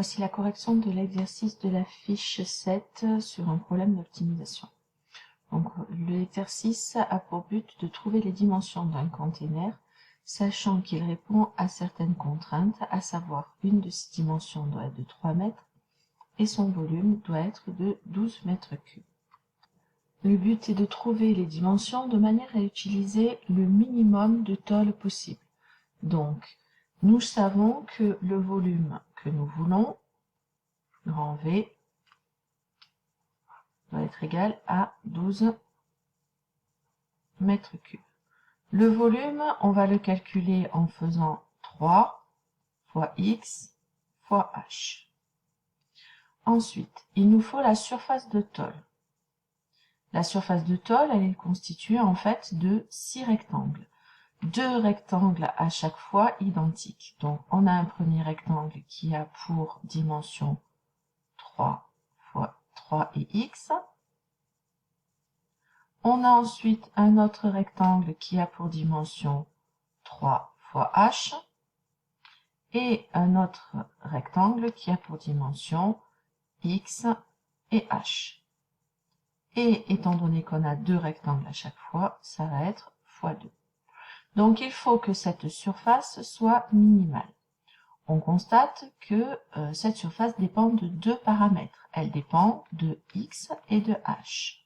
Voici la correction de l'exercice de la fiche 7 sur un problème d'optimisation. Donc, l'exercice a pour but de trouver les dimensions d'un container, sachant qu'il répond à certaines contraintes, à savoir une de ses dimensions doit être de 3 mètres et son volume doit être de 12 mètres cubes. Le but est de trouver les dimensions de manière à utiliser le minimum de tôle possible. Donc, nous savons que le volume que nous voulons, grand V, doit être égal à 12 mètres cubes. Le volume, on va le calculer en faisant 3 fois x fois h. Ensuite, il nous faut la surface de tôle. La surface de tôle, elle est constituée en fait de 6 rectangles. 2 rectangles à chaque fois identiques. Donc, on a un premier rectangle qui a pour dimension 3 fois 3 et x. On a ensuite un autre rectangle qui a pour dimension 3 fois h. Et un autre rectangle qui a pour dimension x et h. Et étant donné qu'on a 2 rectangles à chaque fois, ça va être fois 2. Donc, il faut que cette surface soit minimale. On constate que cette surface dépend de 2 paramètres. Elle dépend de x et de h.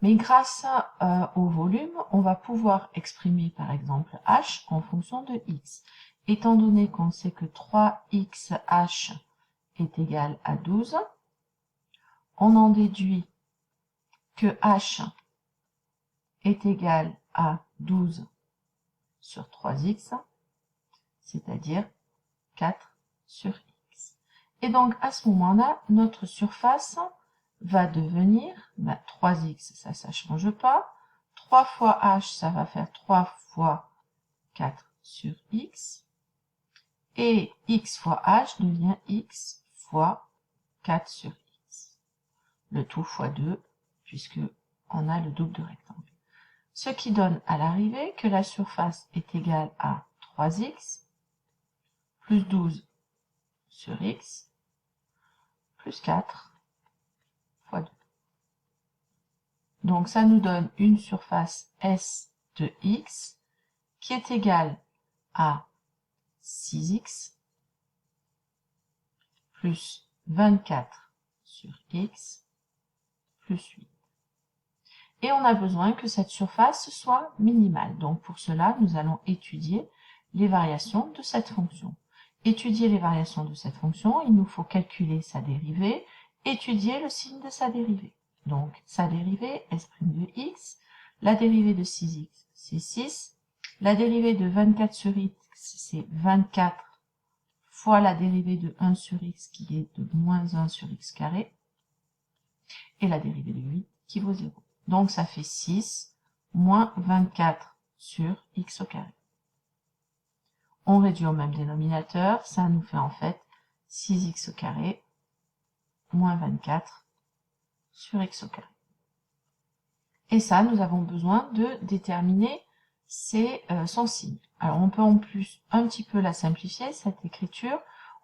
Mais grâce au volume, on va pouvoir exprimer par exemple h en fonction de x. Étant donné qu'on sait que 3xh est égal à 12, on en déduit que h est égal à 12 sur 3x, c'est-à-dire 4 sur x. Et donc à ce moment-là, notre surface va devenir 3x, ça ne change pas. 3 fois h, ça va faire 3 fois 4 sur x. Et x fois h devient x fois 4 sur x. Le tout fois 2, puisque on a le double de rectangle. Ce qui donne à l'arrivée que la surface est égale à 3x plus 12 sur x plus 4 fois 2. Donc ça nous donne une surface S de x qui est égale à 6x plus 24 sur x plus 8. Et on a besoin que cette surface soit minimale. Donc pour cela, nous allons étudier les variations de cette fonction. Étudier les variations de cette fonction, il nous faut calculer sa dérivée, étudier le signe de sa dérivée. Donc sa dérivée, s' de x, la dérivée de 6x, c'est 6, la dérivée de 24 sur x, c'est 24 fois la dérivée de 1 sur x qui est de moins 1 sur x carré, et la dérivée de 8 qui vaut 0. Donc ça fait 6 moins 24 sur x au carré. On réduit au même dénominateur, ça nous fait en fait 6x au carré moins 24 sur x au carré. Et ça, nous avons besoin de déterminer son signe. Alors on peut en plus un petit peu la simplifier, cette écriture.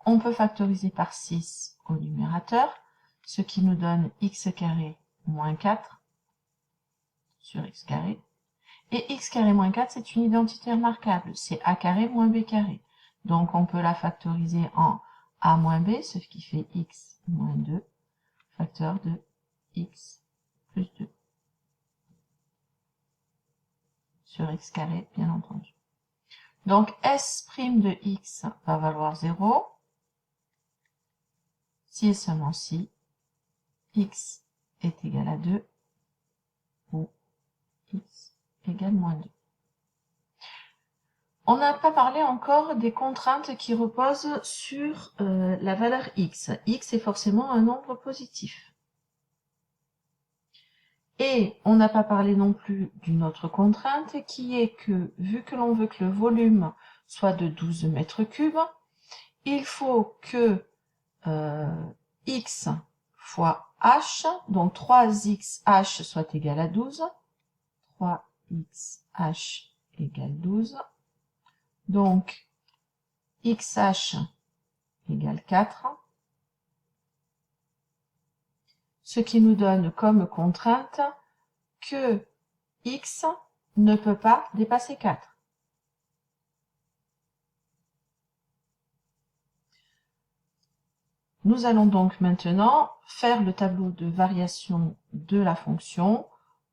On peut factoriser par 6 au numérateur, ce qui nous donne x carré moins 4 sur x carré. Et x carré moins 4, c'est une identité remarquable. C'est a carré moins b carré. Donc on peut la factoriser en a moins b, ce qui fait x moins 2, facteur de x plus 2. Sur x carré, bien entendu. Donc S' de x va valoir 0, si et seulement si x est égal à 2 ou x égale moins 2. On n'a pas parlé encore des contraintes qui reposent sur la valeur x. X est forcément un nombre positif. Et on n'a pas parlé non plus d'une autre contrainte qui est que, vu que l'on veut que le volume soit de 12 mètres cubes, il faut que x fois h, donc 3xh soit égal à 12, 3xh égale 12. Donc, XH égale 4. Ce qui nous donne comme contrainte que X ne peut pas dépasser 4. Nous allons donc maintenant faire le tableau de variation de la fonction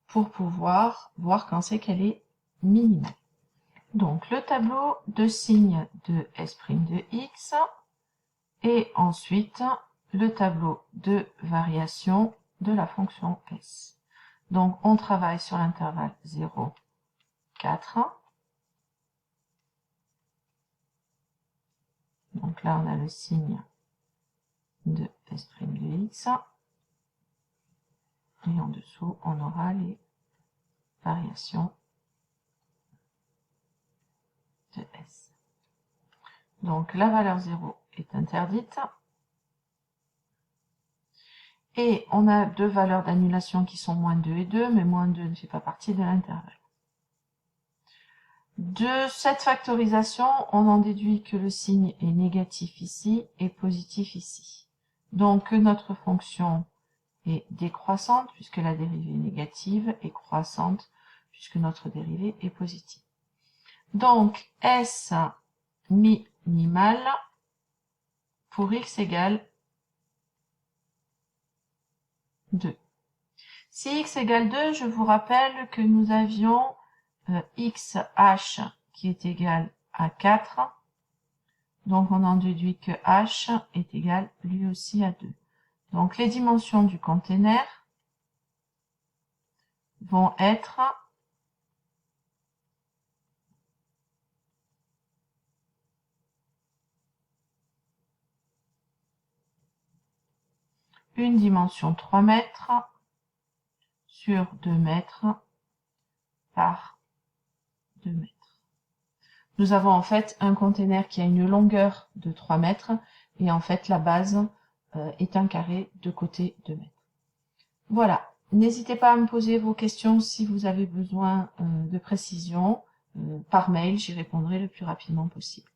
pour pouvoir voir quand c'est qu'elle est minimale. Donc le tableau de signe de S' de X et ensuite le tableau de variation de la fonction S. Donc on travaille sur l'intervalle 0, 4. Donc là on a le signe de S' de X. Et en dessous on aura les variations de S. Donc la valeur 0 est interdite. Et on a deux valeurs d'annulation qui sont moins 2 et 2, mais moins 2 ne fait pas partie de l'intervalle. De cette factorisation, on en déduit que le signe est négatif ici et positif ici. Donc que notre fonction est décroissante puisque la dérivée est négative et croissante puisque notre dérivée est positive. Donc S minimal pour x égale 2. Si x égale 2, je vous rappelle que nous avions xh qui est égal à 4. Donc on en déduit que h est égal lui aussi à 2. Donc les dimensions du container vont être une dimension 3 mètres sur 2 mètres par 2 mètres. Nous avons en fait un container qui a une longueur de 3 mètres et en fait la base est un carré de côté 2 mètres. Voilà, n'hésitez pas à me poser vos questions si vous avez besoin de précision par mail, j'y répondrai le plus rapidement possible.